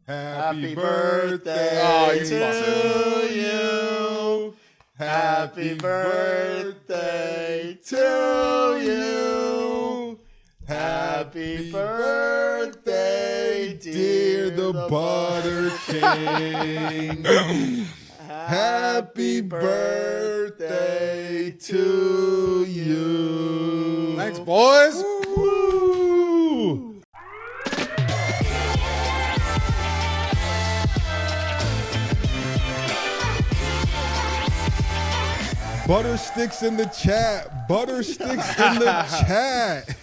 Happy birthday to you. Happy birthday to you. Happy birthday, dear the Butter King. Happy birthday to you. Thanks, boys. Woo. Butter sticks in the chat. Butter sticks in the chat.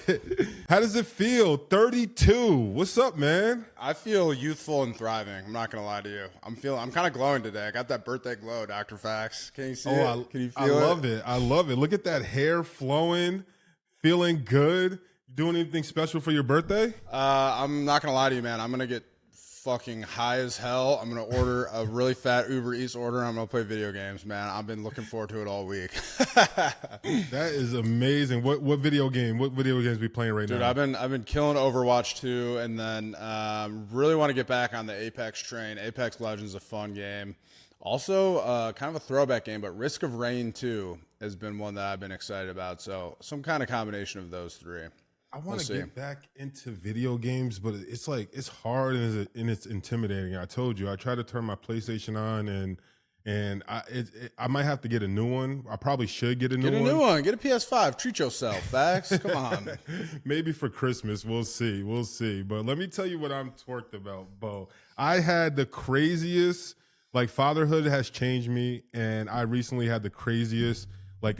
How does it feel? 32. What's up, man? I feel youthful and thriving. I'm not gonna lie to you. I'm kind of glowing today. I got that birthday glow, Dr. Fax. Can you see it? Can you feel it? I love it. I love it. Look at that hair flowing, feeling good. Doing anything special for your birthday? I'm not gonna lie to you, man. I'm gonna get fucking high as hell. I'm gonna order a really fat Uber Eats order. And I'm gonna play video games, man. I've been looking forward to it all week. That is amazing. What video games we playing right now? Dude, I've been killing Overwatch 2, and then really want to get back on the Apex train. Apex Legends is a fun game. Also, kind of a throwback game, but Risk of Rain 2 has been one that I've been excited about. So some kind of combination of those three. I want to get back into video games, but it's hard and it's intimidating. I told you, I tried to turn my PlayStation on, and I might have to get a new one. I probably should get a new one. Get a PS5. Treat yourself, Fax. Come on. Maybe for Christmas. We'll see. But let me tell you what I'm torqued about, Beau. I had the craziest, fatherhood has changed me, and I recently had the craziest,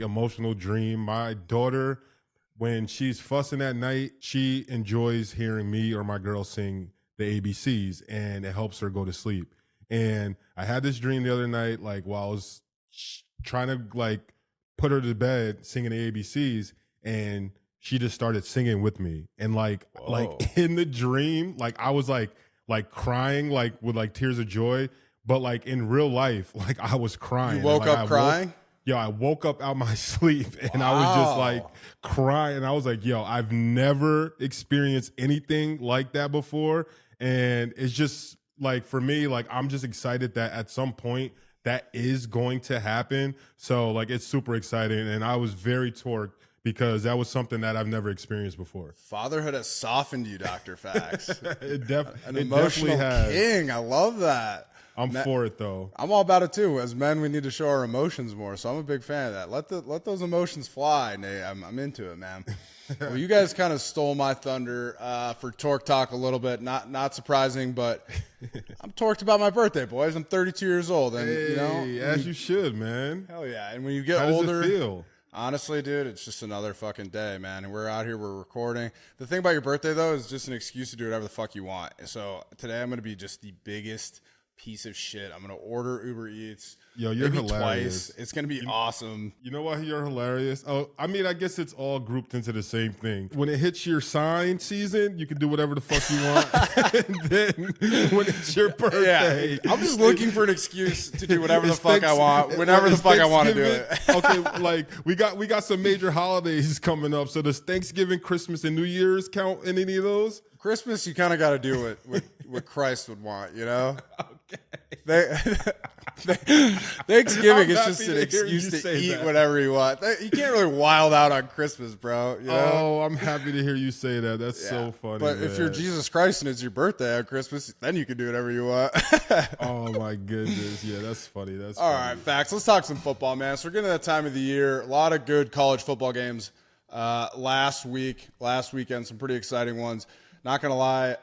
emotional dream. My daughter, when she's fussing at night, she enjoys hearing me or my girl sing the ABCs, and it helps her go to sleep. And I had this dream the other night, while I was trying to put her to bed, singing the ABCs, and she just started singing with me. And in the dream, I was crying, with tears of joy. But in real life, I was crying. You woke up crying? I woke up out my sleep and I was just crying. And I was I've never experienced anything like that before. And it's just for me, I'm just excited that at some point that is going to happen. So it's super exciting. And I was very torqued because that was something that I've never experienced before. Fatherhood has softened you, Dr. Fax. An emotional king. I love that. I'm for it though. I'm all about it too. As men, we need to show our emotions more. So I'm a big fan of that. Let those emotions fly, Nate. I'm into it, man. Well, you guys kind of stole my thunder for Torque Talk a little bit. Not surprising, but I'm torqued about my birthday, boys. I'm 32 years old, and as you should, man. Hell yeah! And when you get older, does it feel? Honestly, dude, it's just another fucking day, man. And we're out here, we're recording. The thing about your birthday though is just an excuse to do whatever the fuck you want. So today I'm gonna be just the biggest piece of shit. I'm gonna order Uber Eats. Yo, you're maybe hilarious. Twice. It's gonna be awesome. You know why you're hilarious? Oh, I mean, I guess it's all grouped into the same thing. When it hits your sign season, you can do whatever the fuck you want. And then when it's your birthday, I'm just looking for an excuse to do whatever the fuck I want, whenever the fuck I want to do it. Okay, we got some major holidays coming up. So does Thanksgiving, Christmas, and New Year's count in any of those? Christmas, you kind of got to do what Christ would want, you know? Okay. Thanksgiving is just an excuse to eat whatever you want. You can't really wild out on Christmas, bro. You know? Oh, I'm happy to hear you say that. That's so funny. But man. If you're Jesus Christ and it's your birthday on Christmas, then you can do whatever you want. Oh, my goodness. Yeah, that's funny. That's all funny. right, Fax. Let's talk some football, man. So we're getting to that time of the year. A lot of good college football games last weekend, some pretty exciting ones. Not going to lie,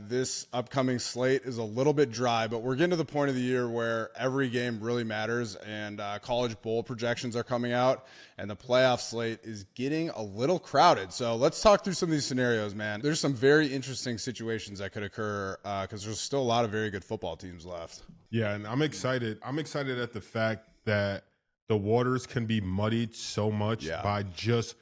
this upcoming slate is a little bit dry, but we're getting to the point of the year where every game really matters, and college bowl projections are coming out, and the playoff slate is getting a little crowded. So let's talk through some of these scenarios, man. There's some very interesting situations that could occur because there's still a lot of very good football teams left. Yeah, and I'm excited. I'm excited at the fact that the waters can be muddied so much by just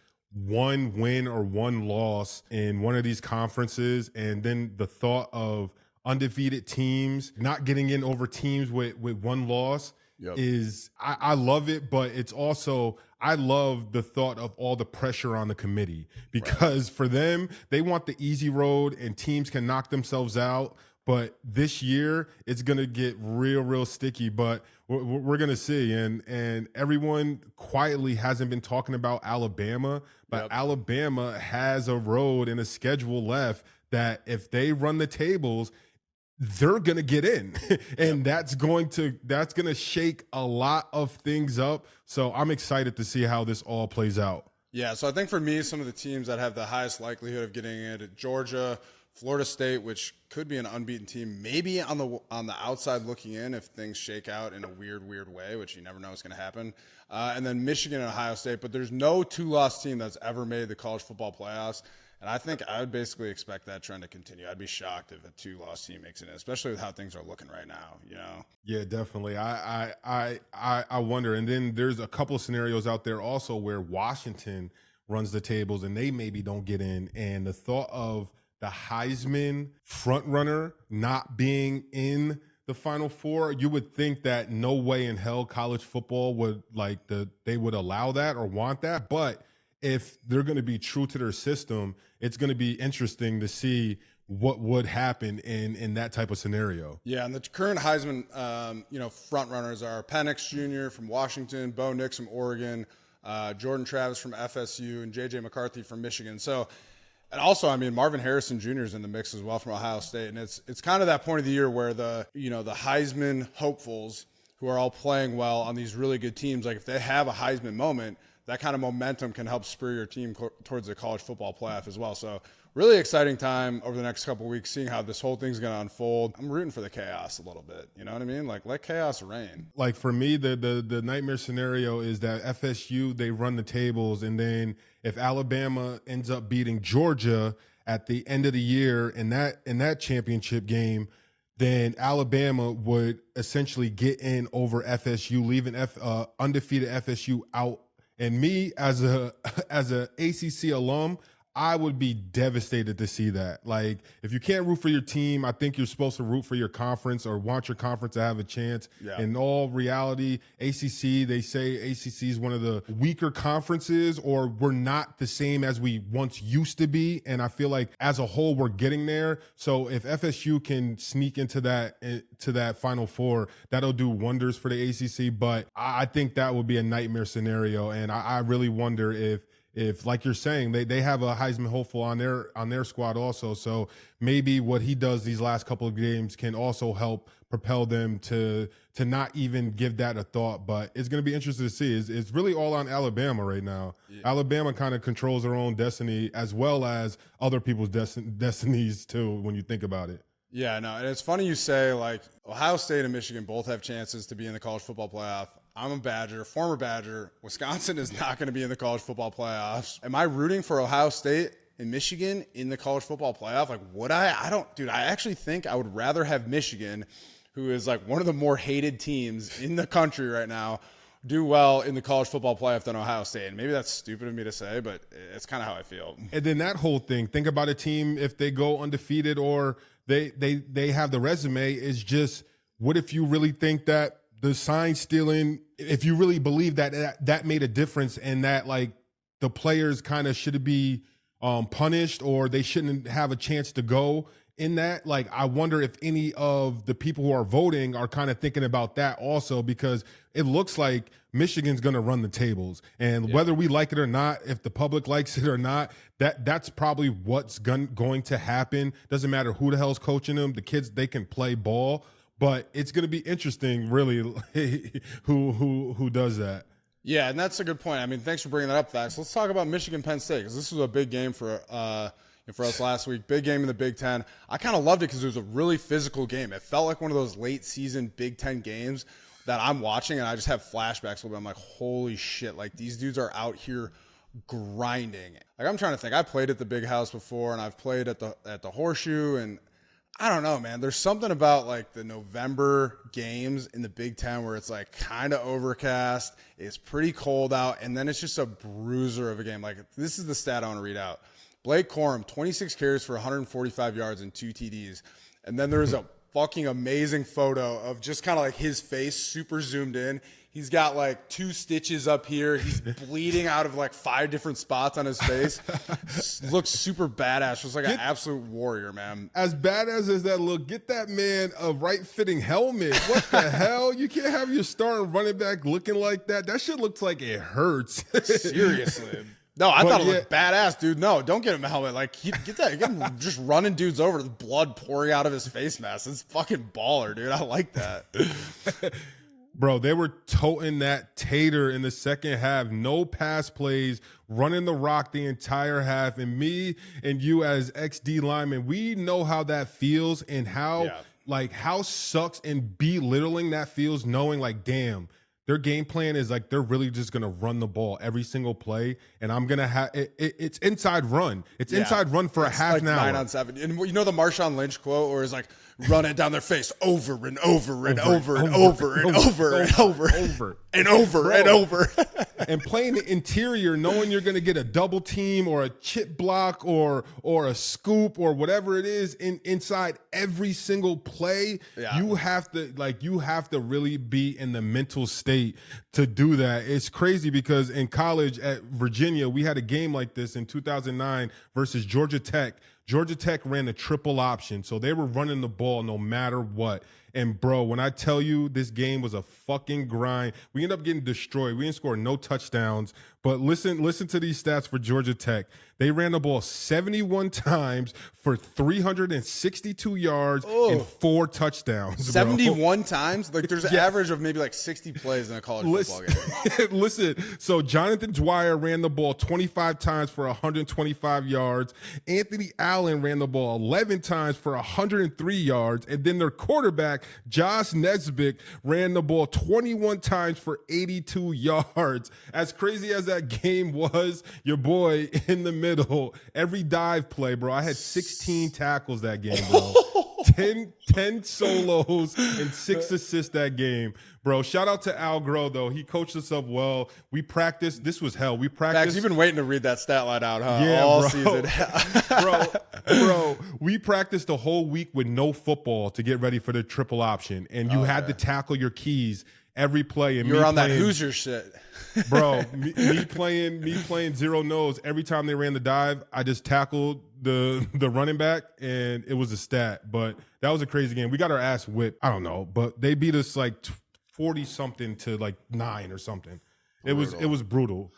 one win or one loss in one of these conferences, and then the thought of undefeated teams not getting in over teams with one loss is I love it, but it's also I love the thought of all the pressure on the committee because for them, they want the easy road and teams can knock themselves out. But this year, it's going to get real sticky. But we're going to see. And everyone quietly hasn't been talking about Alabama. But Alabama has a road and a schedule left that if they run the tables, they're going to get in. And that's going to shake a lot of things up. So I'm excited to see how this all plays out. Yeah, so I think for me, some of the teams that have the highest likelihood of getting in, Georgia, Florida State, which could be an unbeaten team, maybe on the outside looking in if things shake out in a weird way, which you never know is going to happen. And then Michigan and Ohio State, but there's no 2-loss team that's ever made the college football playoffs. And I think I would basically expect that trend to continue. I'd be shocked if a 2-loss team makes it in, especially with how things are looking right now, you know? Yeah, definitely. I wonder. And then there's a couple of scenarios out there also where Washington runs the tables and they maybe don't get in. And the thought of the Heisman front runner not being in the Final Four, you would think that no way in hell college football would they would allow that or want that. But if they're going to be true to their system, it's going to be interesting to see what would happen in that type of scenario. Yeah, and the current Heisman, front runners are Penix Jr. from Washington, Beau Nix from Oregon, Jordan Travis from FSU, and J.J. McCarthy from Michigan. So, and also, I mean, Marvin Harrison Jr. is in the mix as well from Ohio State. And it's kind of that point of the year where the Heisman hopefuls who are all playing well on these really good teams, like if they have a Heisman moment, that kind of momentum can help spur your team towards the college football playoff as well. So really exciting time over the next couple of weeks, seeing how this whole thing's going to unfold. I'm rooting for the chaos a little bit. You know what I mean? Like, let chaos reign. Like for me, the nightmare scenario is that FSU, they run the tables. And then if Alabama ends up beating Georgia at the end of the year in that championship game, then Alabama would essentially get in over FSU, leaving undefeated FSU out. And me as a ACC alum, I would be devastated to see that. Like, if you can't root for your team, I think you're supposed to root for your conference or want your conference to have a chance. Yeah. In all reality, ACC, they say ACC is one of the weaker conferences, or we're not the same as we once used to be. And I feel like as a whole, we're getting there. So if FSU can sneak into that Final Four, that'll do wonders for the ACC. But I think that would be a nightmare scenario. And I really wonder if like you're saying, they have a Heisman hopeful on their squad also. So maybe what he does these last couple of games can also help propel them to not even give that a thought. But it's going to be interesting to see. It's really all on Alabama right now. Yeah. Alabama kind of controls their own destiny as well as other people's destinies too, when you think about it. Yeah, no, and it's funny you say, like, Ohio State and Michigan both have chances to be in the college football playoff. I'm a Badger, former Badger. Wisconsin is not going to be in the college football playoffs. Am I rooting for Ohio State and Michigan in the college football playoff? Like, would I? I don't, dude, I actually think I would rather have Michigan, who is like one of the more hated teams in the country right now, do well in the college football playoff than Ohio State. And maybe that's stupid of me to say, but it's kind of how I feel. And then that whole thing, think about a team if they go undefeated or they have the resume, is just, what if you really think that the sign stealing, if you really believe that made a difference and that like the players kind of should be punished or they shouldn't have a chance to go in that, like, I wonder if any of the people who are voting are kind of thinking about that also, because it looks like Michigan's going to run the tables. And whether we like it or not, if the public likes it or not, that's probably what's going to happen. Doesn't matter who the hell's coaching them. The kids, they can play ball. But it's going to be interesting, really, who does that. Yeah, and that's a good point. I mean, thanks for bringing that up, Fax. Let's talk about Michigan Penn State, because this was a big game for us last week. Big game in the Big Ten. I kind of loved it because it was a really physical game. It felt like one of those late season Big Ten games that I'm watching, and I just have flashbacks a little bit. I'm like, holy shit, like these dudes are out here grinding. Like, I'm trying to think. I played at the Big House before, and I've played at the Horseshoe, and I don't know, man. There's something about like the November games in the Big Ten where it's like kind of overcast, it's pretty cold out, and then it's just a bruiser of a game. Like, this is the stat I want to read out. Blake Corum, 26 carries for 145 yards and 2 TDs. And then there's a fucking amazing photo of just kind of like his face super zoomed in. He's got like 2 stitches up here. He's bleeding out of like 5 different spots on his face. Looks super badass. Just like an absolute warrior, man. As badass as that look, get that man a right-fitting helmet. What the hell? You can't have your starting running back looking like that. That shit looks like it hurts. Seriously. No, I thought it looked badass, dude. No, don't get him a helmet. Like, get him just running dudes over with blood pouring out of his face mask. It's fucking baller, dude. I like that. Bro, they were toting that tater in the second half. No pass plays, running the rock the entire half. And me and you as XD linemen, we know how that feels and how sucks and belittling that feels, knowing like, damn, their game plan is like they're really just going to run the ball every single play, and I'm going to have it's inside run. It's inside run for a half like an hour. 9 on 7. And you know the Marshawn Lynch quote where it's like, run it down their face over and over and over and over and over and over and over and over. And playing the interior, knowing you're going to get a double team or a chip block or a scoop or whatever it is inside every single play, you have to really be in the mental state to do that. It's crazy because in college at Virginia, we had a game like this in 2009 versus Georgia Tech. Georgia Tech ran a triple option, so they were running the ball no matter what. And, bro, when I tell you this game was a fucking grind, we ended up getting destroyed. We didn't score no touchdowns. But listen to these stats for Georgia Tech. They ran the ball 71 times for 362 yards and 4 touchdowns. 71 times? Like, there's an average of maybe like 60 plays in a college football game. Listen, so Jonathan Dwyer ran the ball 25 times for 125 yards. Anthony Allen ran the ball 11 times for 103 yards. And then their quarterback, Josh Nesbitt, ran the ball 21 times for 82 yards. As crazy as that game was, your boy in the middle, every dive play, bro. I had 16 tackles that game, bro. 10 solos and 6 assists that game, bro. Shout out to Al Groh, though. He coached us up well. We practiced. This was hell. We practiced. Max, you've been waiting to read that stat line out, huh? Yeah, all bro. Season. bro, we practiced the whole week with no football to get ready for the triple option, and you had to tackle your keys every play. And you're on that Hoosier shit. Bro, me playing zero nose. Every time they ran the dive, I just tackled the running back, and it was a stat. But that was a crazy game. We got our ass whipped. I don't know, but they beat us like 40 something to like 9 or something. It was brutal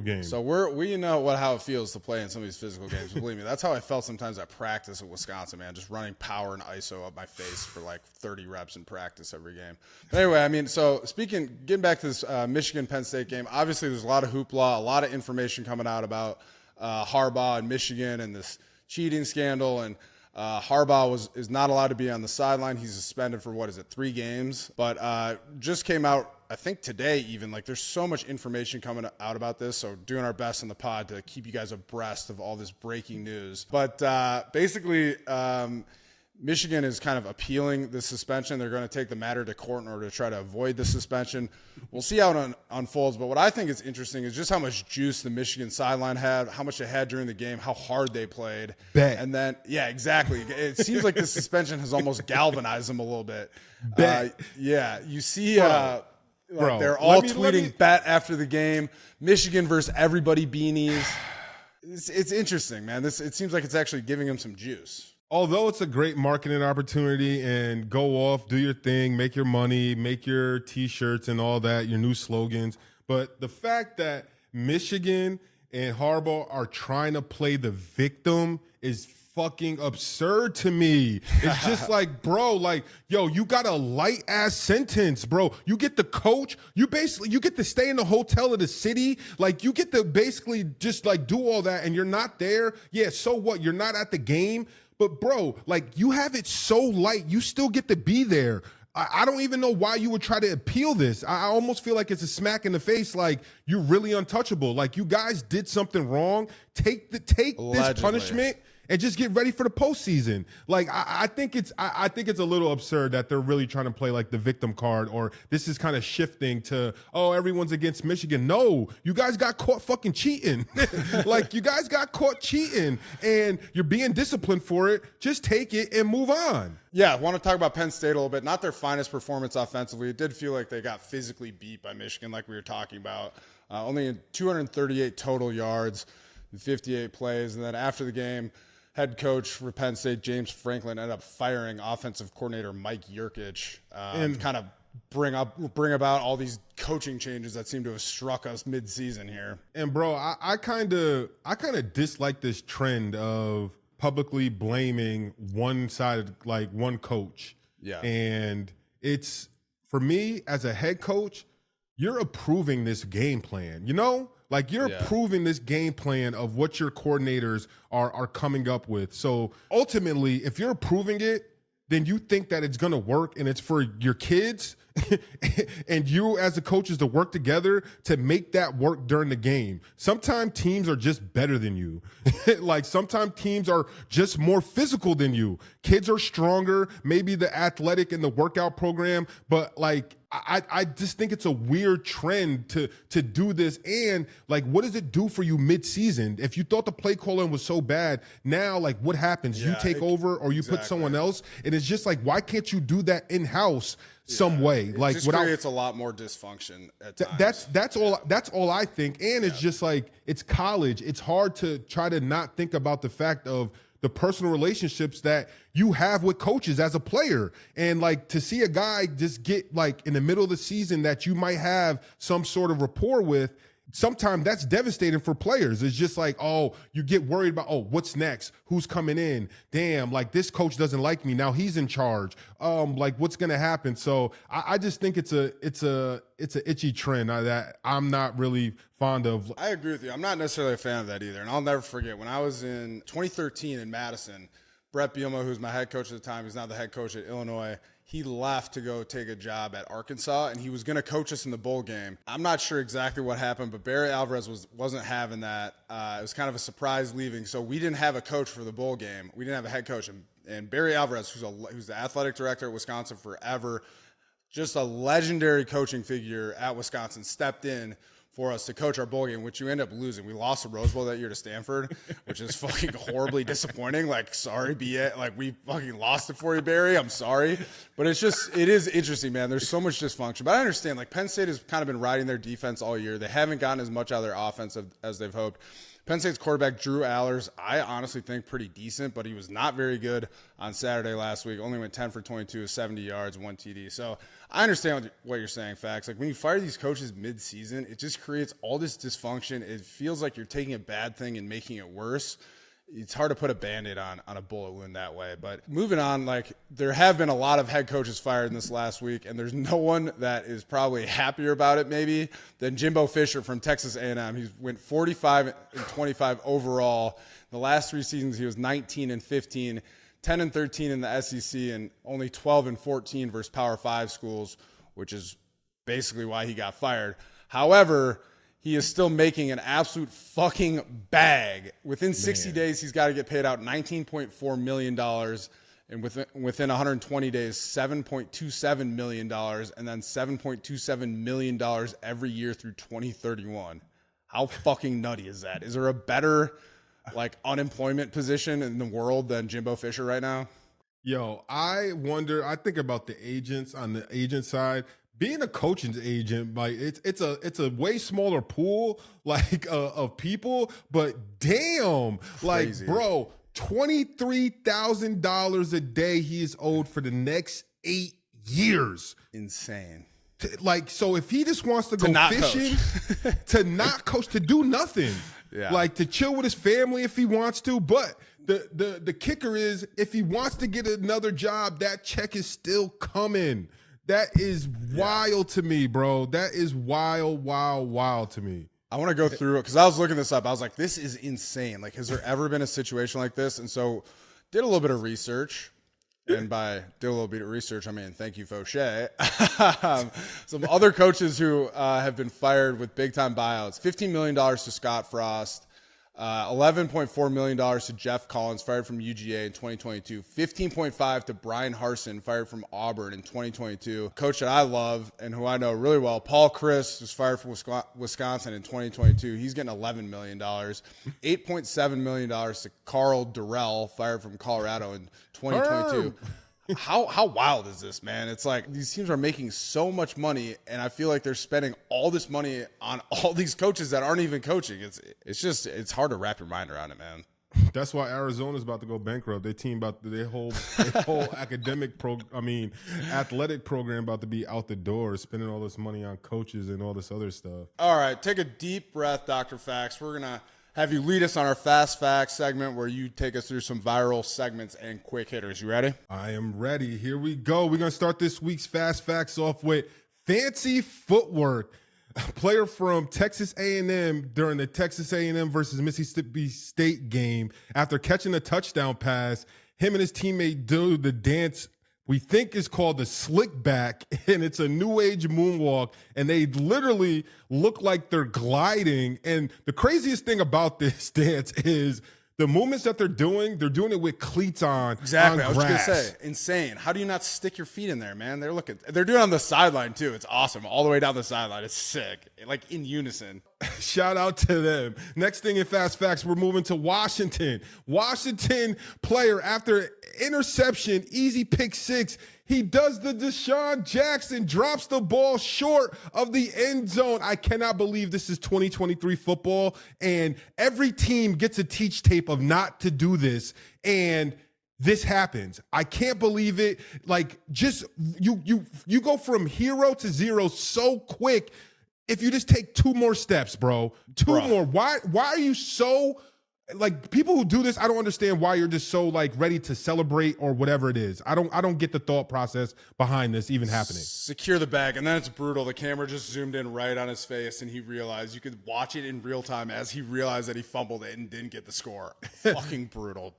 game. So we know how it feels to play in some of these physical games. Believe me, that's how I felt sometimes at practice at Wisconsin, man. Just running power and ISO up my face for like 30 reps in practice every game. But anyway, I mean, so getting back to this Michigan Penn State game, obviously there's a lot of hoopla, a lot of information coming out about Harbaugh and Michigan and this cheating scandal, and Harbaugh is not allowed to be on the sideline. He's suspended for 3 games, but just came out, I think today even, like there's so much information coming out about this. So doing our best in the pod to keep you guys abreast of all this breaking news. But basically, Michigan is kind of appealing the suspension. They're going to take the matter to court in order to try to avoid the suspension. We'll see how it unfolds. But what I think is interesting is just how much juice the Michigan sideline had, how much they had during the game, how hard they played. Bet. And then, yeah, exactly. It seems like the suspension has almost galvanized them a little bit. You see... Bro, they're all tweeting bet after the game. Michigan versus everybody beanies. It's interesting, man. It seems like it's actually giving them some juice. Although it's a great marketing opportunity, and go off, do your thing, make your money, make your T-shirts and all that, your new slogans. But the fact that Michigan and Harbaugh are trying to play the victim is fucking absurd to me. It's just like, bro, like, yo, you got a light ass sentence, bro. You get the coach, you get to stay in the hotel of the city, like you get to basically just like do all that, and you're not there. Yeah, so what? You're not at the game, but bro, like you have it so light, you still get to be there. I don't even know why you would try to appeal this. I almost feel like it's a smack in the face, like you're really untouchable. Like you guys did something wrong. Take this punishment and just get ready for the postseason. Like I think it's a little absurd that they're really trying to play like the victim card, or this is kind of shifting to, oh, everyone's against Michigan. No, you guys got caught fucking cheating. Like, you guys got caught cheating, and you're being disciplined for it. Just take it and move on. Yeah, I want to talk about Penn State a little bit. Not their finest performance offensively. It did feel like they got physically beat by Michigan, like we were talking about. Only in 238 total yards, 58 plays. And then after the game, head coach for Penn State, James Franklin, ended up firing offensive coordinator Mike Yurcich, and kind of bring about all these coaching changes that seem to have struck us mid-season here. And bro, I kind of dislike this trend of publicly blaming one side, like one coach. Yeah. And it's, for me as a head coach, you're approving this game plan, you know? Like, you're approving this game plan of what your coordinators are coming up with. So ultimately, if you're approving it, then you think that it's going to work and it's for your kids and you as the coaches to work together to make that work during the game. Sometimes teams are just better than you. Like, sometimes teams are just more physical than you. Kids are stronger, maybe the athletic and the workout program, but like, I just think it's a weird trend to do this. And like, what does it do for you mid-season? If you thought the play calling was so bad, now like, what happens? You take over, or you put someone else, and it's just like, why can't you do that in-house some way? Like, it just creates a lot more dysfunction at times. That's all I think. And it's just like, it's college. It's hard to try to not think about the fact of the personal relationships that you have with coaches as a player. And like, to see a guy just get like in the middle of the season that you might have some sort of rapport with, sometimes that's devastating for players. It's just like, oh, you get worried about, oh, what's next? Who's coming in? Damn, like, this coach doesn't like me. Now he's in charge. Like, what's going to happen? So I just think it's a itchy trend that I'm not really fond of. I agree with you. I'm not necessarily a fan of that either. And I'll never forget when I was in 2013 in Madison, Brett Bielema, who's my head coach at the time, he's now the head coach at Illinois. He left to go take a job at Arkansas, and he was going to coach us in the bowl game. I'm not sure exactly what happened, but Barry Alvarez wasn't having that. It was kind of a surprise leaving, so we didn't have a coach for the bowl game. We didn't have a head coach, and Barry Alvarez, who's the athletic director at Wisconsin forever, just a legendary coaching figure at Wisconsin, stepped in for us to coach our bowl game, which you end up losing. We lost the Rose Bowl that year to Stanford, which is fucking horribly disappointing. Like, sorry, like, we fucking lost it for you, Barry. I'm sorry. But it is interesting, man. There's so much dysfunction. But I understand, like, Penn State has kind of been riding their defense all year. They haven't gotten as much out of their offense as they've hoped. Penn State's quarterback, Drew Allers, I honestly think pretty decent, but he was not very good on Saturday last week. Only went 10 for 22, 70 yards, 1 TD. So I understand what you're saying, Fax. Like, when you fire these coaches mid-season, it just creates all this dysfunction. It feels like you're taking a bad thing and making it worse. It's hard to put a Band-Aid on a bullet wound that way. But moving on, like, there have been a lot of head coaches fired in this last week, and there's no one that is probably happier about it maybe than Jimbo Fisher from Texas A&M. He went 45-25 overall. The last 3 seasons, he was 19-15, 10-13 in the SEC, and only 12-14 versus Power 5 schools, which is basically why he got fired. However, he is still making an absolute fucking bag. Within 60 days, he's got to get paid out $19.4 million. And within 120 days, $7.27 million. And then $7.27 million every year through 2031. How fucking nutty is that? Is there a better, like, unemployment position in the world than Jimbo Fisher right now? Yo, I think about the agents on the agent side. Being a coaching agent, like, it's a way smaller pool, like, of people, but damn, like, crazy. Bro, $23,000 a day he is owed for the next 8 years. Insane. Like, so if he just wants to go fishing, to not coach, to do nothing, like, to chill with his family if he wants to, but the kicker is, if he wants to get another job, that check is still coming. That is wild to me, bro. That is wild to me. I want to go through it because I was looking this up. I was like, this is insane. Like, has there ever been a situation like this? And so did a little bit of research. And by did a little bit of research, I mean, thank you, Fauché. Some other coaches who have been fired with big-time buyouts. $15 million to Scott Frost. $11.4 million to Jeff Collins, fired from UGA in 2022. $15.5 to Brian Harsin, fired from Auburn in 2022. Coach that I love and who I know really well, Paul Chryst, was fired from Wisconsin in 2022. He's getting $11 million. $8.7 million to Carl Durrell, fired from Colorado in 2022. How wild is this, man? It's like these teams are making so much money, and I feel like they're spending all this money on all these coaches that aren't even coaching. It's hard to wrap your mind around it, man. That's why Arizona's about to go bankrupt. Their whole athletic program about to be out the door, spending all this money on coaches and all this other stuff. All right, take a deep breath, Dr. Fax. We're gonna have you lead us on our Fast Fax segment where you take us through some viral segments and quick hitters. You ready? I am ready. Here we go. We're going to start this week's Fast Fax off with fancy footwork. A player from Texas A&M during the Texas A&M versus Mississippi State game, after catching a touchdown pass, him and his teammate do the dance we think is called the slick back, and it's a new age moonwalk, and they literally look like they're gliding. And the craziest thing about this dance is the movements that they're doing it with cleats on. Exactly. On I was grass. going to say, insane. How do you not stick your feet in there, man? They're doing it on the sideline too. It's awesome. All the way down the sideline. It's sick. Like in unison. Shout out to them. Next thing in Fast Facts, we're moving to Washington. Washington player, after interception, easy pick six, he does the Deshaun Jackson, drops the ball short of the end zone. I cannot believe this is 2023 football, and every team gets a teach tape of not to do this, and this happens. I can't believe it. Like, just you go from hero to zero so quick. If you just take two more steps, bro, two more. Why are you so, like, people who do this, I don't understand why you're just so, like, ready to celebrate or whatever it is. I don't get the thought process behind this even happening. Secure the bag, and then it's brutal. The camera just zoomed in right on his face, and he realized you could watch it in real time as he realized that he fumbled it and didn't get the score. Fucking brutal.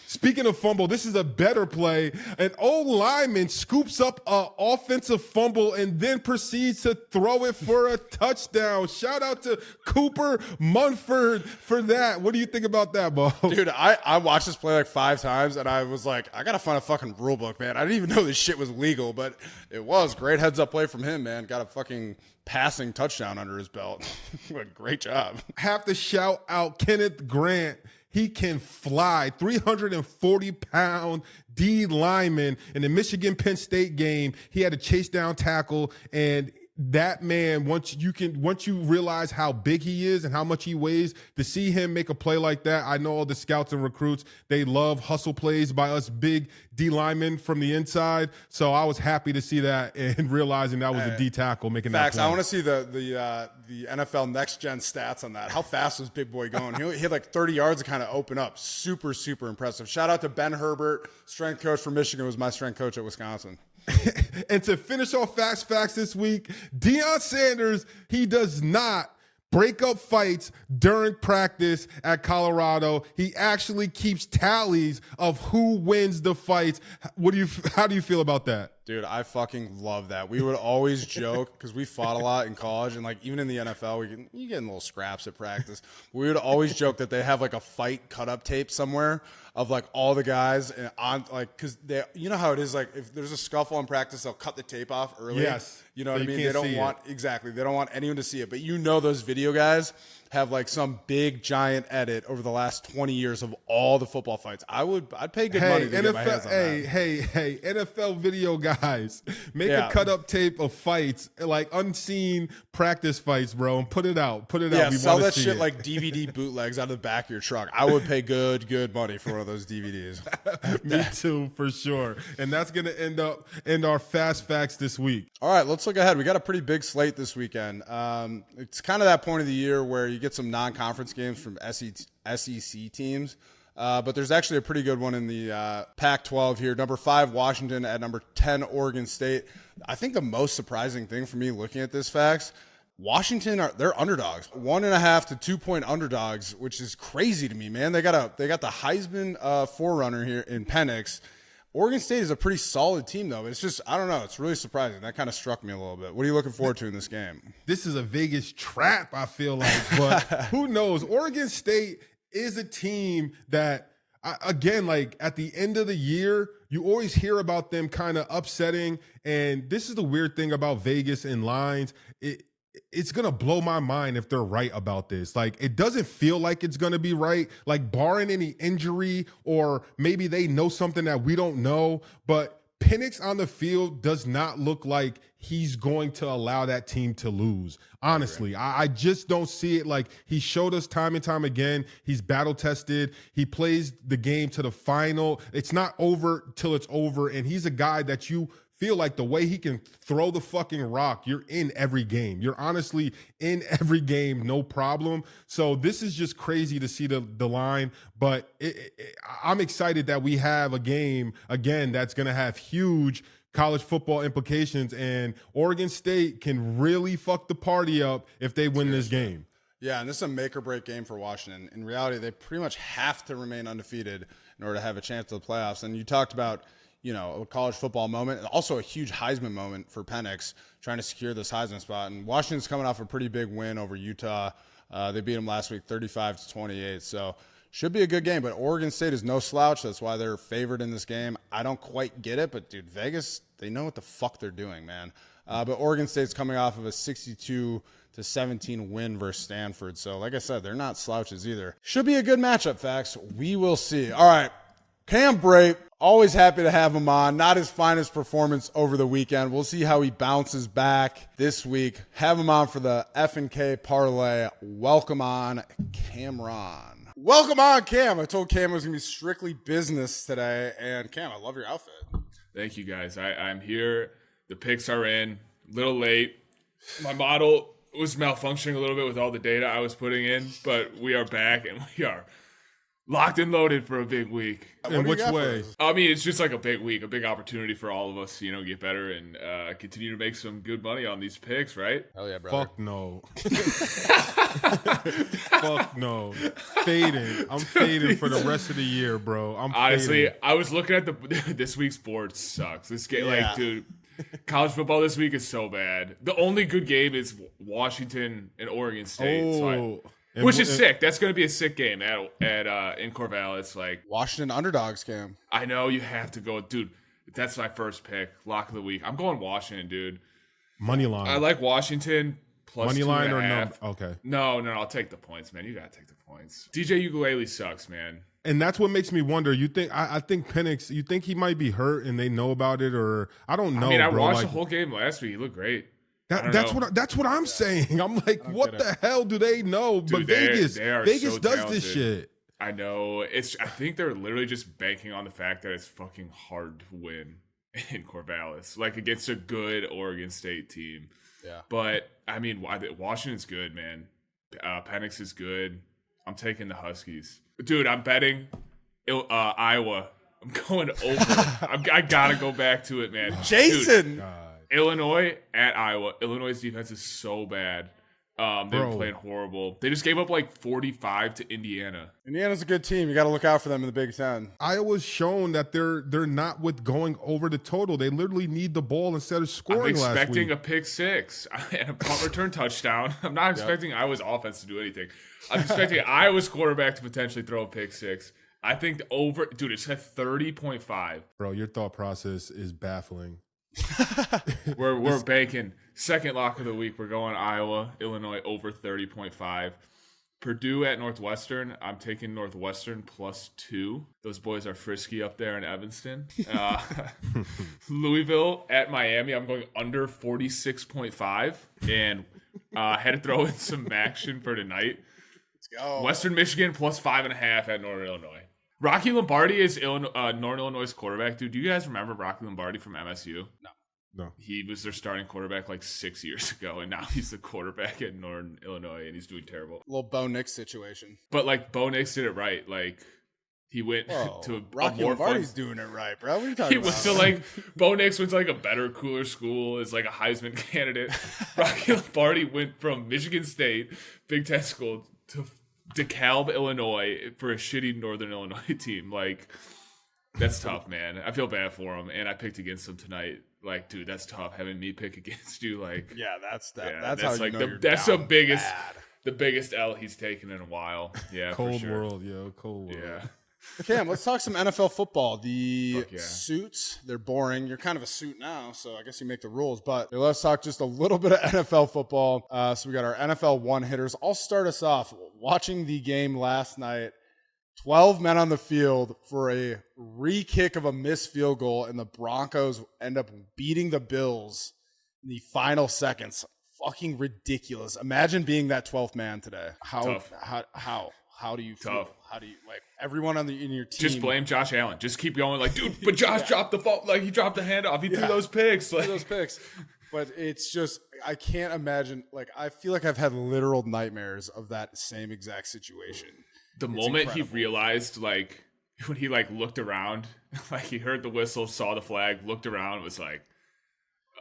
Speaking of fumble, this is a better play. An old lineman scoops up an offensive fumble and then proceeds to throw it for a touchdown. Shout out to Cooper Munford for that. What do you think about that, Beau? Dude, I watched this play like 5 times, and I was like, I got to find a fucking rule book, man. I didn't even know this shit was legal, but it was. Great heads-up play from him, man. Got a fucking passing touchdown under his belt. What a great job. Have to shout out Kenneth Grant. He can fly. 340-pound D lineman in the Michigan Penn State game. He had a chase down tackle, and that man, once you realize how big he is and how much he weighs, to see him make a play like that, I know all the scouts and recruits, they love hustle plays by us big D linemen from the inside. So I was happy to see that and realizing that was a D tackle making Facts. that play. I want to see the NFL next gen stats on that. How fast was Big Boy going? He hit like 30 yards to kind of open up. Super, super impressive. Shout out to Ben Herbert, strength coach for Michigan, was my strength coach at Wisconsin. And to finish off Fast Facts this week, Deion Sanders, he does not break up fights during practice at Colorado. He actually keeps tallies of who wins the fights. How do you feel about that? Dude, I fucking love that. We would always joke because we fought a lot in college, and like even in the NFL, you get in little scraps at practice. We would always joke that they have like a fight cut up tape somewhere of like all the guys and on like because they, you know how it is, like if there's a scuffle in practice, they'll cut the tape off early. Yes, you know so what I mean. can't They don't see want exactly. They don't want anyone to see it, but you know those video guys have like some big giant edit over the last 20 years of all the football fights. I'd pay good money to get my hands on that. Hey, NFL video guys, make a cut up tape of fights, like unseen practice fights, bro, and put it out. Yeah, We sell wanna that see shit it. like DVD bootlegs out of the back of your truck. I would pay good money for one of those DVDs. Me too, for sure. And that's gonna end our Fast Facts this week. All right, let's look ahead. We got a pretty big slate this weekend. It's kind of that point of the year where you get some non-conference games from SEC teams. But there's actually a pretty good one in the Pac-12 here. Number 5, Washington at number 10, Oregon State. I think the most surprising thing for me looking at this facts, Washington they're underdogs, 1.5 to 2 point underdogs, which is crazy to me, man. They got the Heisman forerunner here in Penix. Oregon State is a pretty solid team, though. It's just, I don't know. It's really surprising. That kind of struck me a little bit. What are you looking forward to in this game? This is a Vegas trap, I feel like. But who knows? Oregon State is a team that, again, like at the end of the year, you always hear about them kind of upsetting. And this is the weird thing about Vegas and lines. It's going to blow my mind if they're right about this. Like, it doesn't feel like it's going to be right, like barring any injury, or maybe they know something that we don't know. But Penix on the field does not look like he's going to allow that team to lose. Honestly, I just don't see it. Like, he showed us time and time again, he's battle tested. He plays the game to the final. It's not over till it's over. And he's a guy that you feel like the way he can throw the fucking rock, you're in every game. You're honestly in every game, no problem. So this is just crazy to see the line. But I'm excited that we have a game, again, that's going to have huge college football implications. And Oregon State can really fuck the party up if they win this game. Yeah, and this is a make or break game for Washington. In reality, they pretty much have to remain undefeated in order to have a chance at the playoffs. And you talked about, you know, a college football moment, also a huge Heisman moment for Penix, trying to secure this Heisman spot. And Washington's coming off a pretty big win over Utah. They beat them last week 35-28. So should be a good game. But Oregon State is no slouch. That's why they're favored in this game. I don't quite get it, but dude, Vegas, they know what the fuck they're doing, man. But Oregon State's coming off of a 62-17 win versus Stanford. So like I said, they're not slouches either. Should be a good matchup, Fax. We will see. All right. Cam Brate, always happy to have him on. Not his finest performance over the weekend. We'll see how he bounces back this week. Have him on for the FnK Parlay. Welcome on, Cameron. Welcome on, Cam. I told Cam it was going to be strictly business today. And Cam, I love your outfit. Thank you, guys. I'm here. The picks are in. A little late. My model was malfunctioning a little bit with all the data I was putting in, but we are back and we are locked and loaded for a big week. In which way? I mean, it's just like a big week, a big opportunity for all of us to, get better and continue to make some good money on these picks, right? Hell yeah, brother. Fuck no. Fuck no. Fading. I'm fading for the rest of the year, bro. Honestly, fading. I was looking at this week's board sucks. This game, dude, college football this week is so bad. The only good game is Washington and Oregon State. Which is sick. That's going to be a sick game in Corvallis. Like Washington underdogs, Cam. I know you have to go, dude. That's my first pick, lock of the week. I'm going Washington, dude. Money line. I like Washington plus money 2.5. line or no? Okay. No, I'll take the points, man. You got to take the points. DJ Ukulele sucks, man. And that's what makes me wonder. You think I think Penix? You think he might be hurt and they know about it, or I don't know. I bro. watched the whole game last week. He looked great. That's what I'm saying. I'm like, what the hell do they know? Dude, but Vegas so does talented. this shit. I know. I think they're literally just banking on the fact that it's fucking hard to win in Corvallis, like against a good Oregon State team. Yeah. But I mean, Washington's good, man. Penix is good. I'm taking the Huskies, dude. I'm betting Iowa. I'm going over. I gotta go back to it, man. Jason. Dude, Illinois at Iowa. Illinois' defense is so bad. They've been playing horrible. They just gave up like 45 to Indiana. Indiana's a good team. You got to look out for them in the Big Ten. Iowa's shown that they're not with going over the total. They literally need the ball instead of scoring. I'm expecting a pick six and a punt return touchdown. I'm not expecting Iowa's offense to do anything. I'm expecting Iowa's quarterback to potentially throw a pick six. I think the over, dude, it's at 30.5. Bro, your thought process is baffling. We're banking second lock of the week. We're going Iowa, Illinois over 30.5. Purdue at Northwestern. I'm taking Northwestern +2. Those boys are frisky up there in Evanston. Louisville at Miami. I'm going under 46.5 and had to throw in some action for tonight. Let's go. Western Michigan +5.5 at Northern Illinois. Rocky Lombardi is Northern Illinois' quarterback, dude. Do you guys remember Rocky Lombardi from MSU? No. He was their starting quarterback like 6 years ago, and now he's the quarterback at Northern Illinois, and he's doing terrible. A little Bo Nix situation. But like Bo Nix did it right. Like he went to Rocky a more Lombardi's fun. doing it right, bro. What are you talking about? So like Bo Nix went to like a better, cooler school, is like a Heisman candidate. Rocky Lombardi went from Michigan State, Big Ten school, to DeKalb, Illinois for a shitty Northern Illinois team. Like, that's tough, man. I feel bad for him, and I picked against him tonight. Like, dude, that's tough having me pick against you. Like, yeah, that's how like that's the biggest. bad. The biggest L he's taken in a while. Yeah, Cold for sure. world, yo. Cold world. Yeah. Cam, let's talk some NFL football. The Fuck yeah. suits, they're boring. You're kind of a suit now, so I guess you make the rules. But let's talk just a little bit of NFL football. So we got our NFL one-hitters. I'll start us off. Watching the game last night, 12 men on the field for a re-kick of a missed field goal, and the Broncos end up beating the Bills in the final seconds. Fucking ridiculous. Imagine being that 12th man today. How do you feel? Tough. How do you, like, everyone in your team? Just blame Josh Allen. Just keep going, like, dude, but Josh dropped the fault. Like, he dropped the handoff. He threw those picks. Like, But it's just, I can't imagine. Like, I feel like I've had literal nightmares of that same exact situation. The moment he realized, like, when he, like, looked around, like, he heard the whistle, saw the flag, looked around, was like,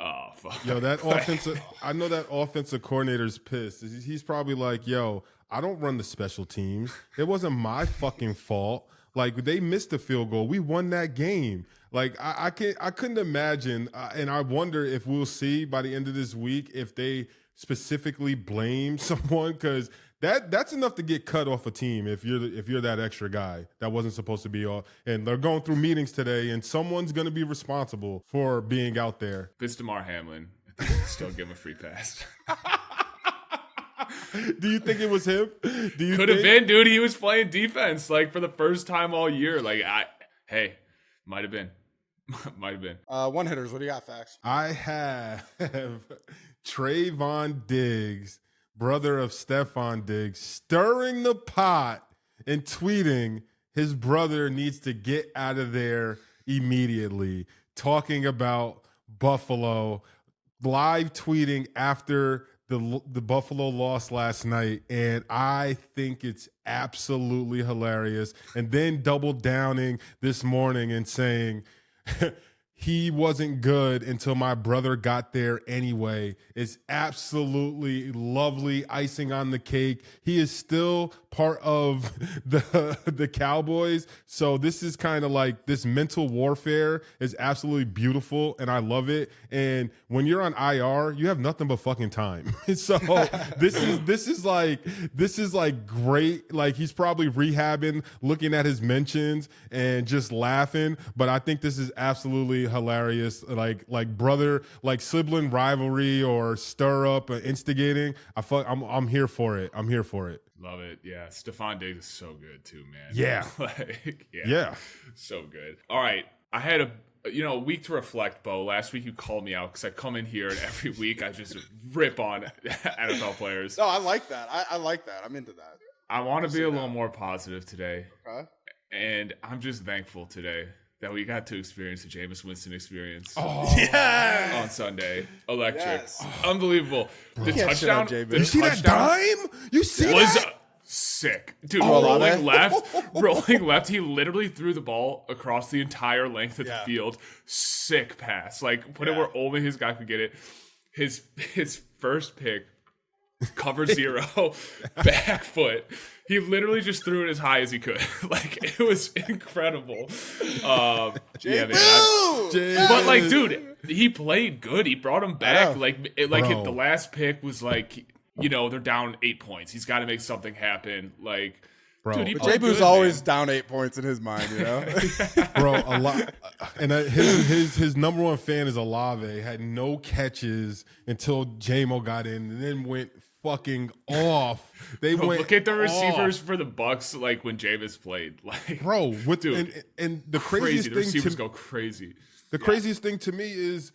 oh, fuck. Yo, that offensive, I know that offensive coordinator's pissed. He's probably like, yo, I don't run the special teams. It wasn't my fucking fault. Like, they missed the field goal. We won that game. Like, I couldn't imagine, and I wonder if we'll see by the end of this week if they specifically blame someone, because that's enough to get cut off a team if you're that extra guy that wasn't supposed to be off. And they're going through meetings today, and someone's going to be responsible for being out there. If it's DeMar Hamlin, I think I'd still give him a free pass. Do you think it was him? Could have been, dude. He was playing defense, like, for the first time all year. Like, might have been. Might have been. One-hitters, what do you got, Fax? I have Trayvon Diggs, brother of Stephon Diggs, stirring the pot and tweeting his brother needs to get out of there immediately, talking about Buffalo, live tweeting after the Buffalo loss last night, and I think it's absolutely hilarious. And then double downing this morning and saying he wasn't good until my brother got there anyway. It's absolutely lovely, icing on the cake. He is still part of the Cowboys, so this is kind of like, this mental warfare is absolutely beautiful, and I love it. And when you're on IR, you have nothing but fucking time. So this is like great. Like, he's probably rehabbing, looking at his mentions and just laughing. But I think this is absolutely hilarious. Like brother, like sibling rivalry or stir up or instigating. I'm here for it. I'm here for it. Love it. Yeah. Stephon Diggs is so good too, man. Yeah. Yeah. So good. All right. I had a week to reflect, Beau. Last week you called me out because I come in here and every week I just rip on NFL players. No, I like that. I like that. I'm into that. I want to be a little more positive today. Okay. And I'm just thankful today that we got to experience the Jameis Winston experience on Sunday. Electric. Yes. Unbelievable. The touchdown. You see that dime? You see that? Sick. Dude, rolling left. He literally threw the ball across the entire length of the field. Sick pass. Like, put it where only his guy could get it. His first pick, cover zero, back foot. He literally just threw it as high as he could. Like, it was incredible. Yeah, man. But, like, dude, he played good. He brought him back. The last pick was like, they're down 8 points. He's got to make something happen. Like, bro, dude, J-Boo's always down 8 points in his mind, Bro, a lot. And his number one fan is Olave. Had no catches until J-Mo got in, and then went fucking off. Look at the receivers for the Bucks, like when Jameis played. Like, bro, and the craziest thing, receivers go crazy. The craziest thing to me is,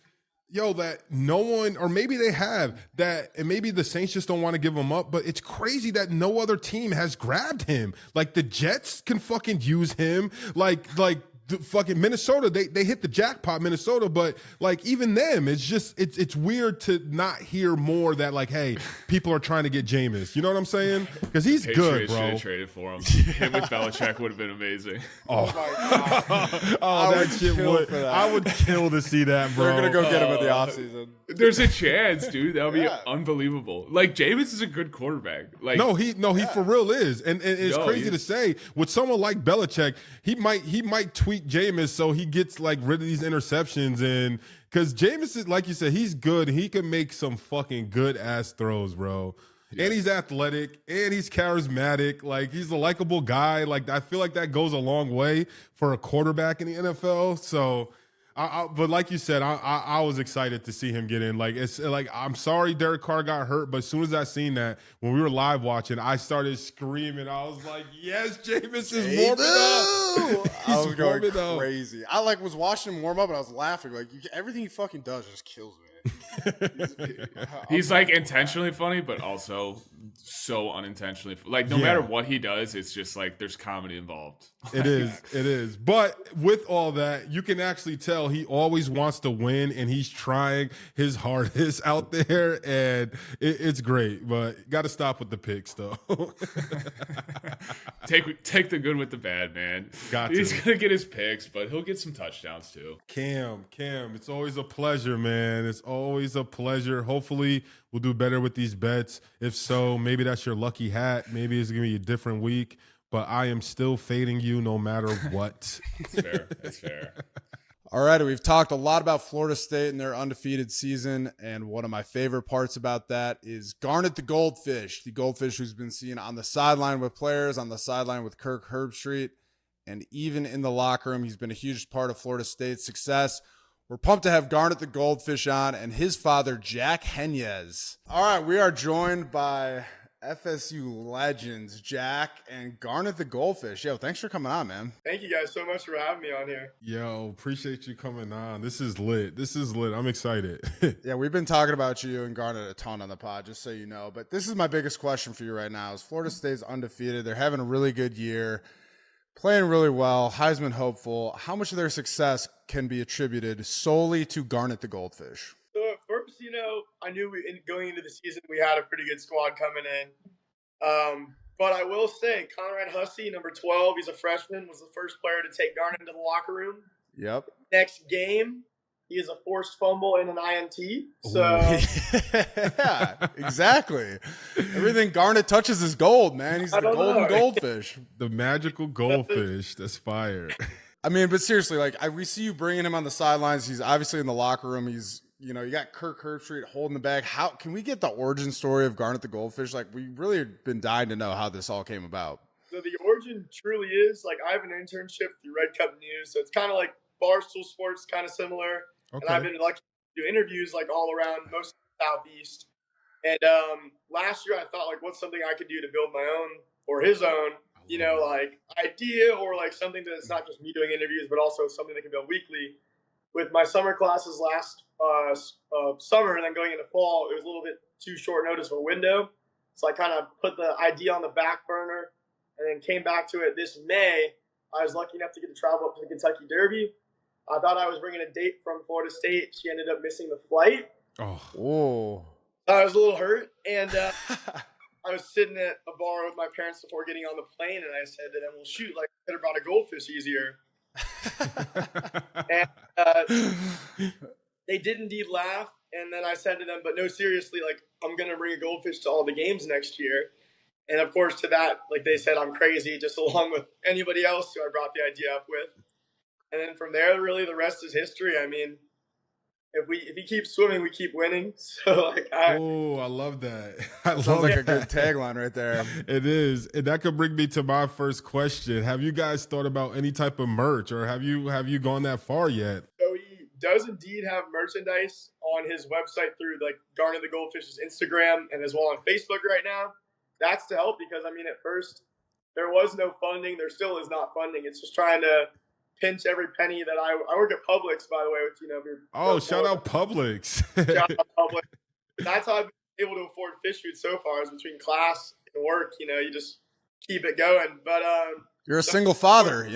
that no one, or maybe they have that, and maybe the Saints just don't want to give him up, but it's crazy that no other team has grabbed him. Like, the Jets can fucking use him. Like the fucking Minnesota, they hit the jackpot, Minnesota, but like, even them, it's just, it's weird to not hear more that, like, hey, people are trying to get Jameis. You know what I'm saying? Because he's good, bro. Should have traded for him. Him with Belichick would have been amazing. Oh my God. That shit would. I would kill to see that, bro. We're gonna go get him at the offseason. There's a chance, dude. That would be unbelievable. Like, Jameis is a good quarterback. Like, he for real is, and it's crazy to say with someone like Belichick, he might tweak Jameis so he gets like rid of these interceptions, and because Jameis is, like you said, he's good. He can make some fucking good ass throws, bro. And he's athletic, and he's charismatic. Like, he's a likable guy. Like, I feel like that goes a long way for a quarterback in the NFL. So, but like you said, I was excited to see him get in. Like, it's like, I'm sorry Derek Carr got hurt, but as soon as I seen that, when we were live watching, I started screaming. I was like, yes, Jameis is warming up. I was going crazy. I was watching him warm up, and I was laughing. Like, everything he fucking does just kills me. He's like intentionally funny, but also so unintentionally. Like, no matter what he does, it's just like there's comedy involved. It is. But with all that, you can actually tell he always wants to win, and he's trying his hardest out there, and it's great. But got to stop with the picks, though. Take the good with the bad, man. He's gonna get his picks, but he'll get some touchdowns too. Cam, it's always a pleasure, man. It's always a pleasure. Hopefully, we'll do better with these bets. If so, maybe that's your lucky hat. Maybe it's gonna be a different week. But I am still fading you no matter what. It's fair. All right, we've talked a lot about Florida State and their undefeated season, and one of my favorite parts about that is Garnet the Goldfish, the goldfish who's been seen on the sideline with players, on the sideline with Kirk Herbstreit, and even in the locker room. He's been a huge part of Florida State's success. We're pumped to have Garnet the Goldfish on and his father, Jack Henez. All right, we are joined by FSU legends, Jack and Garnet the Goldfish. Yo, thanks for coming on, man. Thank you guys so much for having me on here. Yo, appreciate you coming on. This is lit. I'm excited. Yeah, we've been talking about you and Garnet a ton on the pod, just so you know. But this is my biggest question for you right now. Is Florida State's undefeated. They're having a really good year, playing really well, Heisman hopeful. How much of their success can be attributed solely to Garnet the Goldfish? So at first, I knew going into the season we had a pretty good squad coming in. But I will say, Conrad Hussey, number 12, he's a freshman, was the first player to take Garnet into the locker room. Yep. Next game, he is a forced fumble and an INT. So yeah, exactly. Everything Garnet touches is gold, man. He's the golden goldfish. The magical goldfish. That's fire. I mean, but seriously, we see you bringing him on the sidelines. He's obviously in the locker room. He's, you got Kirk Herbstreit holding the bag. How can we get the origin story of Garnet the Goldfish? We really have been dying to know how this all came about. So the origin truly is, I have an internship through Red Cup News. So it's kind of like Barstool Sports, kind of similar. Okay. And I've been lucky to do interviews all around most of the Southeast. And last year I thought, what's something I could do to build my own or his own, idea or something that's not just me doing interviews, but also something that can build weekly. With my summer classes last summer and then going into fall, it was a little bit too short notice of a window. So I kind of put the idea on the back burner and then came back to it this May. I was lucky enough to get to travel up to the Kentucky Derby. I thought I was bringing a date from Florida State. She ended up missing the flight. Oh. I was a little hurt. And I was sitting at a bar with my parents before getting on the plane. And I said to them, well, shoot, I could have brought a goldfish easier. And they did indeed laugh, and then I said to them, but no, seriously, I'm gonna bring a goldfish to all the games next year. And of course to that, they said I'm crazy, just along with anybody else who I brought the idea up with. And then from there, really the rest is history. I mean, if he keeps swimming, we keep winning. So I love that. Sounds like a good tagline right there. It is, and that could bring me to my first question. Have you guys thought about any type of merch, or have you gone that far yet? So he does indeed have merchandise on his website through Garnet the Goldfish's Instagram and as well on Facebook right now. That's to help because at first there was no funding. There still is not funding. It's just trying to pinch every penny that I work at Publix, by the way, which, shout out Publix. Shout out Publix. That's how I've been able to afford fish food so far is between class and work, you just keep it going. But you're a single father,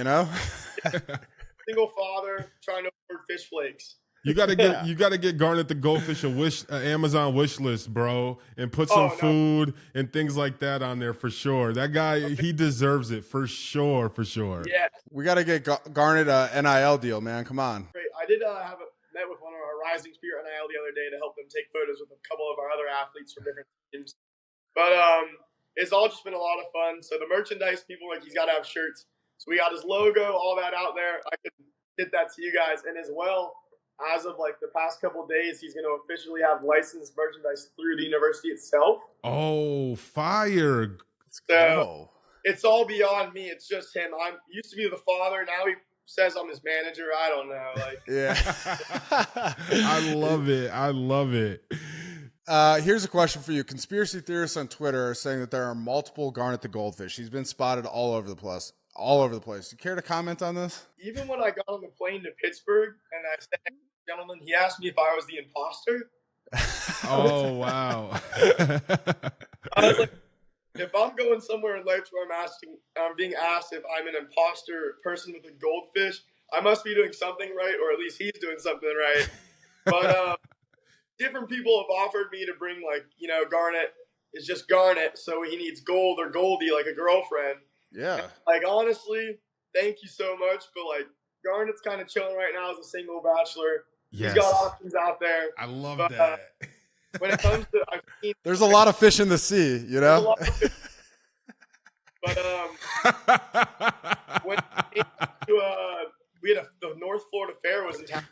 Single father trying to afford fish flakes. You gotta get Garnet the Goldfish Amazon wish list, bro, and put some food and things like that on there for sure. That guy, he deserves it for sure. Yeah, we gotta get Garnet a NIL deal, man. Come on. Great. I did met with one of our Rising Spear NIL the other day to help them take photos with a couple of our other athletes from different teams. But it's all just been a lot of fun. So the merchandise, people he's got to have shirts. So we got his logo, all that out there. I could get that to you guys, and as well. as of like the past couple of days, he's going to officially have licensed merchandise through the university itself. Oh, fire. So it's all beyond me. It's just him. I used to be the father. Now he says I'm his manager. I don't know. Like, yeah. I love it. I love it. Here's a question for you. Conspiracy theorists on Twitter are saying that there are multiple Garnet the Goldfish. He's been spotted all over the place. You care to comment on this? Even when I got on the plane to Pittsburgh and I said, gentleman, he asked me if I was the imposter. Oh, wow. I was like, if I'm going somewhere in life where I'm being asked if I'm an imposter person with a goldfish, I must be doing something right, or at least he's doing something right. But different people have offered me to bring, like, you know, Garnet is just Garnet, so he needs gold or Goldie, like a girlfriend. Yeah. And, like, honestly, thank you so much, but like Garnet's kind of chilling right now as a single bachelor. Yes. He's got options out there. I love that. When it comes to, there's a lot of fish in the sea, you know. But when it came to, we had the North Florida Fair was in town,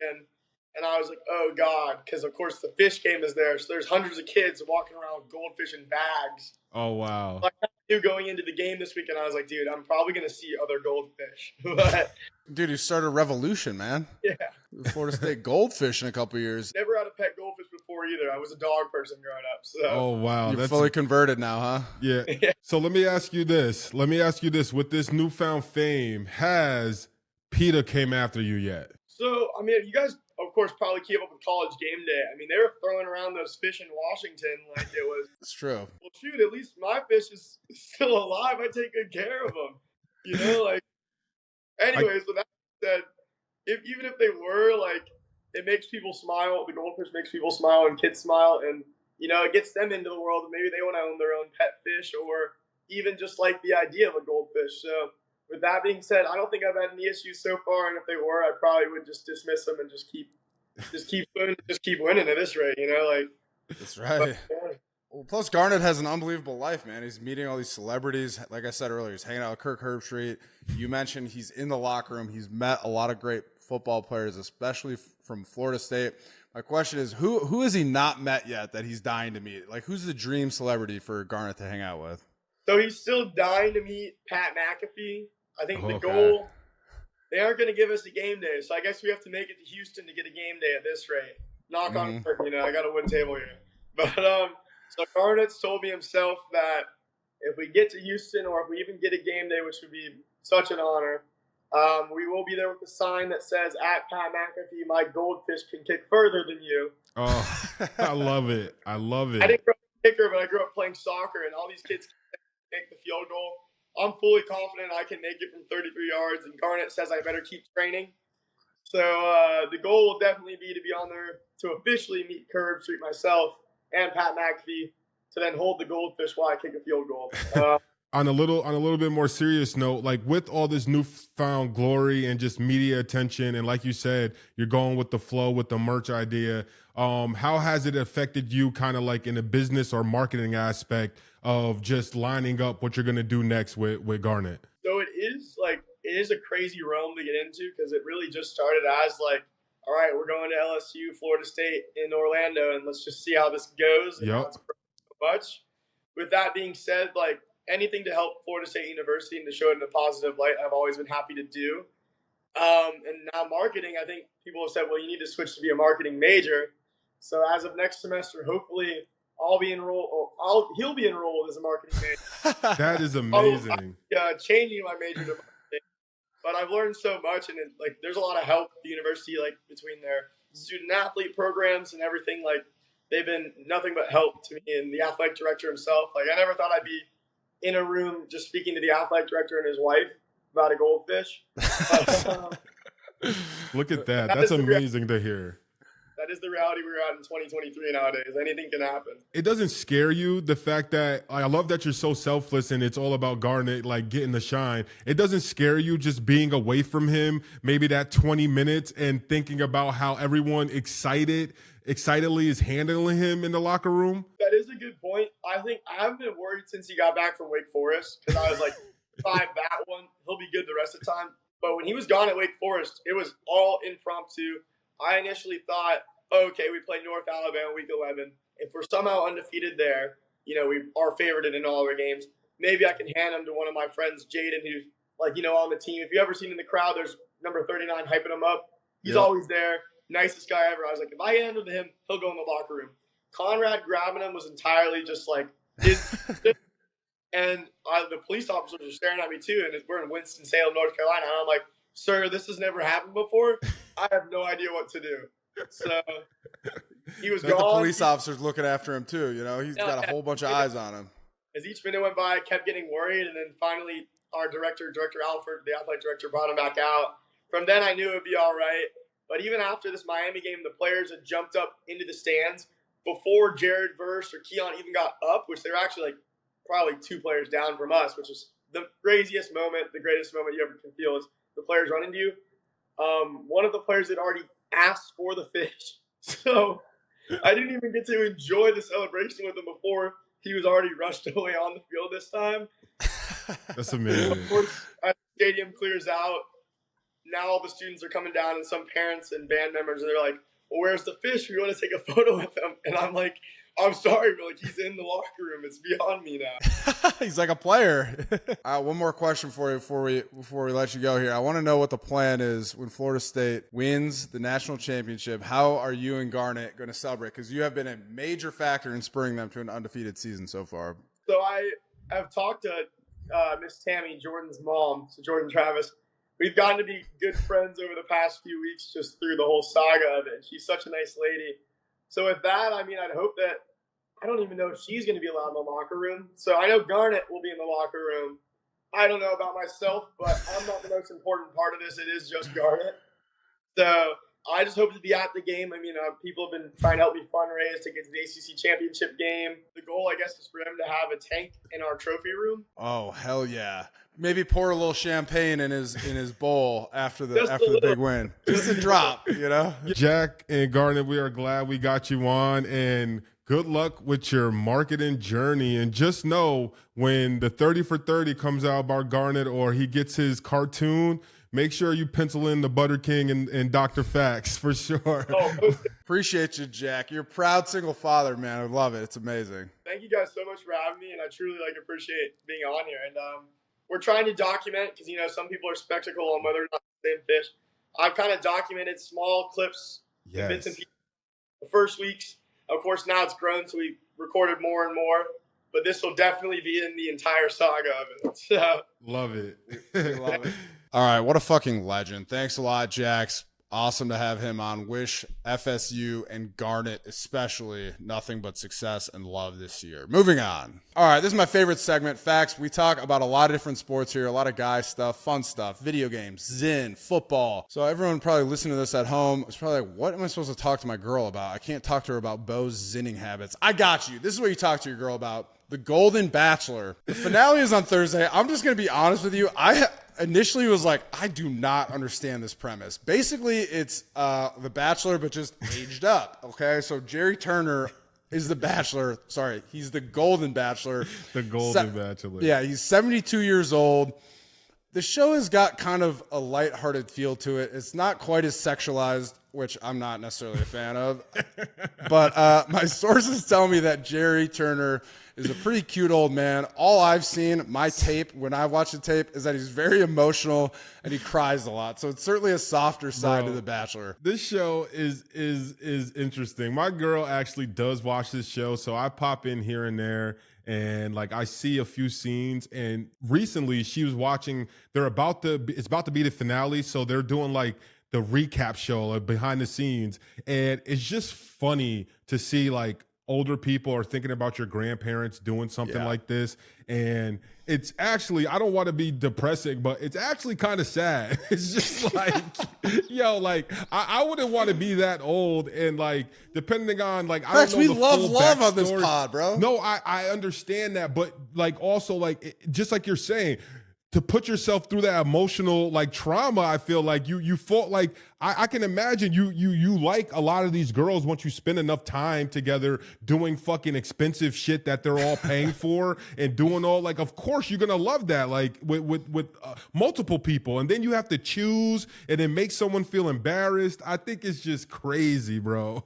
and I was like, oh God, because of course the fish game is there, so there's hundreds of kids walking around with goldfish in bags. Oh wow! Like, I knew going into the game this weekend, I was like, dude, I'm probably gonna see other goldfish. But dude, you started a revolution, man. Yeah. Florida State goldfish in a couple of years. Never had a pet goldfish before either. I was a dog person growing up. So. Oh wow, you're fully converted now, huh? Yeah. So let me ask you this. With this newfound fame, has PETA came after you yet? So I mean, you guys, of course, probably keep up with College Game Day. I mean, they were throwing around those fish in Washington like it was. It's true. Well, shoot, at least my fish is still alive. I take good care of them. You know, like. Anyways, with that said, even if they were, like, it makes people smile. The goldfish makes people smile and kids smile, and you know, it gets them into the world. And maybe they want to own their own pet fish, or even just like the idea of a goldfish. So, with that being said, I don't think I've had any issues so far. And if they were, I probably would just dismiss them and just keep swimming, just keep winning at this rate. You know, like. That's right. But, yeah. Well, plus Garnet has an unbelievable life, man. He's meeting all these celebrities. Like I said earlier, he's hanging out with Kirk Herbstreit. You mentioned he's in the locker room. He's met a lot of great football players, especially from Florida State. My question is, who has he not met yet that he's dying to meet? Like, who's the dream celebrity for Garnet to hang out with? So he's still dying to meet Pat McAfee. I think the goal, they aren't going to give us a game day. So I guess we have to make it to Houston to get a game day at this rate. Knock on wood, you know, I got a wood table here. But, so Garnet's told me himself that if we get to Houston, or if we even get a game day, which would be such an honor, we will be there with a sign that says, "At Pat McAfee, my goldfish can kick further than you." Oh, I love it. I love it. I didn't grow up a kicker, but I grew up playing soccer, and all these kids can make the field goal. I'm fully confident I can make it from 33 yards, and Garnet says I better keep training. So the goal will definitely be to be on there to officially meet Herbstreit, myself, and Pat McAfee, to then hold the goldfish while I kick a field goal. On a little bit more serious note, like with all this newfound glory and just media attention, and like you said, you're going with the flow with the merch idea. How has it affected you, kind of like in a business or marketing aspect of just lining up what you're going to do next with Garnet? So it is a crazy realm to get into, because it really just started as like, all right, we're going to LSU, Florida State in Orlando, and let's just see how this goes. And yep. Not so much. With that being said, like, anything to help Florida State University and to show it in a positive light, I've always been happy to do. And now marketing, I think people have said, well, you need to switch to be a marketing major. So as of next semester, hopefully I'll be enrolled, or he'll be enrolled as a marketing major. That is amazing. Changing my major to marketing. But I've learned so much, and there's a lot of help at the university, like between their student athlete programs and everything. Like, they've been nothing but help to me, and the athletic director himself. Like, I never thought I'd be in a room just speaking to the athletic director and his wife about a goldfish. Look at that. That's amazing to hear. That is the reality we're at in 2023 nowadays. Anything can happen. It doesn't scare you, the fact that I love that you're so selfless and it's all about Garnet, like getting the shine. It doesn't scare you just being away from him, maybe that 20 minutes, and thinking about how everyone excitedly is handling him in the locker room? That is a good point. I think I haven't been worried since he got back from Wake Forest, because I was like, that one, he'll be good the rest of the time. But when he was gone at Wake Forest, it was all impromptu. I initially thought, okay, we play North Alabama week 11. If we're somehow undefeated there, we are favored in all our games. Maybe I can hand them to one of my friends, Jaden, who's on the team. If you ever seen in the crowd, there's number 39 hyping him up. He's always there. Nicest guy ever. I was like, if I hand him to him, he'll go in the locker room. Conrad grabbing him was entirely just his. And the police officers are staring at me too. And we're in Winston-Salem, North Carolina. And I'm like, sir, this has never happened before. I have no idea what to do. So he was gone. The police officers looking after him too. He's got a whole bunch of eyes on him. As each minute went by, I kept getting worried. And then finally, our Director Alford, the athletic director, brought him back out. From then, I knew it would be all right. But even after this Miami game, the players had jumped up into the stands before Jared Verse or Keon even got up, which they were actually probably 2 players down from us, which is the craziest moment, the greatest moment you ever can feel is the players running to you. One of the players had already asked for the fish. So I didn't even get to enjoy the celebration with him before he was already rushed away on the field this time. That's amazing. Of course, as the stadium clears out, now all the students are coming down and some parents and band members, and they're like, well, where's the fish? We want to take a photo with him. And I'm like, I'm sorry, but he's in the locker room. It's beyond me now. He's like a player. One more question for you before we let you go here. I want to know what the plan is when Florida State wins the national championship. How are you and Garnet going to celebrate? Because you have been a major factor in spurring them to an undefeated season so far. So I have talked to Miss Tammy, Jordan's mom, so Jordan Travis. We've gotten to be good friends over the past few weeks just through the whole saga of it. She's such a nice lady. So with that, I'd hope that I don't even know if she's going to be allowed in the locker room. So I know Garnet will be in the locker room. I don't know about myself, but I'm not the most important part of this. It is just Garnet. So I just hope to be at the game. People have been trying to help me fundraise to get to the ACC championship game. The goal, I guess, is for them to have a tank in our trophy room. Oh, hell yeah. Maybe pour a little champagne in his bowl after the big win. Just a drop, Jack and Garnet, we are glad we got you on, and good luck with your marketing journey. And just know when the 30 for 30 comes out about Garnet or he gets his cartoon, make sure you pencil in the Butter King and Dr. Fax for sure. Oh, appreciate you, Jack. You're a proud single father, man. I love it. It's amazing. Thank you guys so much for having me, and I truly appreciate being on here. And we're trying to document because some people are skeptical on whether or not the same fish. I've kind of documented small clips, bits and pieces. The first weeks, of course, now it's grown, so we recorded more and more. But this will definitely be in the entire saga of it. So. Love it. Love it. All right, what a fucking legend. Thanks a lot, Jax. Awesome to have him on. Wish FSU and Garnet especially nothing but success and love this year. Moving on. All right, this is my favorite segment, Facts. We talk about a lot of different sports here, a lot of guy stuff, fun stuff, video games, Zin, football. So everyone probably listening to this at home is probably like, what am I supposed to talk to my girl about? I can't talk to her about Beau's zinning habits. I got you. This is what you talk to your girl about. The Golden Bachelor. The finale is on Thursday. I'm just going to be honest with you. I initially was like, I do not understand this premise. Basically, it's The Bachelor, but just aged up. Okay, so Jerry Turner is the Bachelor. Sorry, he's the Golden Bachelor. The Golden Bachelor. Yeah, he's 72 years old. The show has got kind of a lighthearted feel to it. It's not quite as sexualized, which I'm not necessarily a fan of. But my sources tell me that Jerry Turner is a pretty cute old man. All I've seen, my tape, when I watch the tape, is that he's very emotional and he cries a lot. So it's certainly a softer side to The Bachelor. This show is interesting. My girl actually does watch this show, so I pop in here and there. And I see a few scenes, and recently she was watching. It's about to be the finale, so they're doing the recap show, behind the scenes, and it's just funny to see older people are thinking about your grandparents doing something like this. And it's actually, I don't want to be depressing, but it's actually kind of sad. It's just I wouldn't want to be that old. And depending on I don't know, we the love full love backstory. On this pod, bro. No, I understand that. But also just like you're saying, to put yourself through that emotional like trauma. I feel like you fought like I can imagine you like a lot of these girls once you spend enough time together doing fucking expensive shit that they're all paying for and doing all like, of course you're gonna love that like with multiple people, and then you have to choose and then make someone feel embarrassed. I think it's just crazy, bro.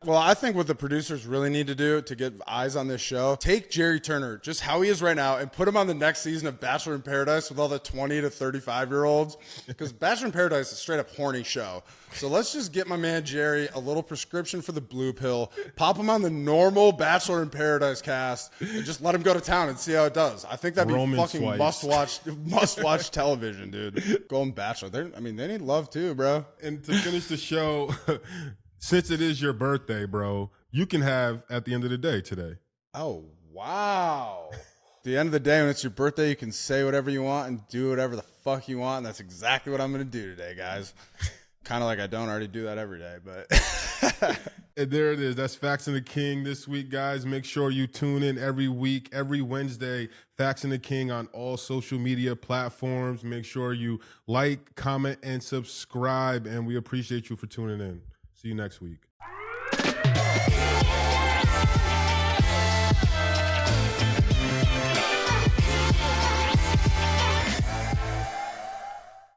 Well, I think what the producers really need to do to get eyes on this show, take Jerry Turner, just how he is right now, and put him on the next season of Bachelor in Paradise with all the 20 to 35-year-olds, because Bachelor in Paradise is a straight up horny show. So let's just get my man Jerry a little prescription for the blue pill, pop him on the normal Bachelor in Paradise cast, and just let him go to town and see how it does. I think that'd be fucking must watch television, dude. Golden Bachelor. They need love too, bro. And to finish the show, since it is your birthday, bro, you can have at the end of the day today. Oh, wow. At the end of the day, when it's your birthday, you can say whatever you want and do whatever the fuck you want. And that's exactly what I'm going to do today, guys. Kind of like I don't already do that every day, but. And there it is. That's Fax and the King this week, guys. Make sure you tune in every week, every Wednesday. Fax and the King on all social media platforms. Make sure you like, comment, and subscribe. And we appreciate you for tuning in. See you next week.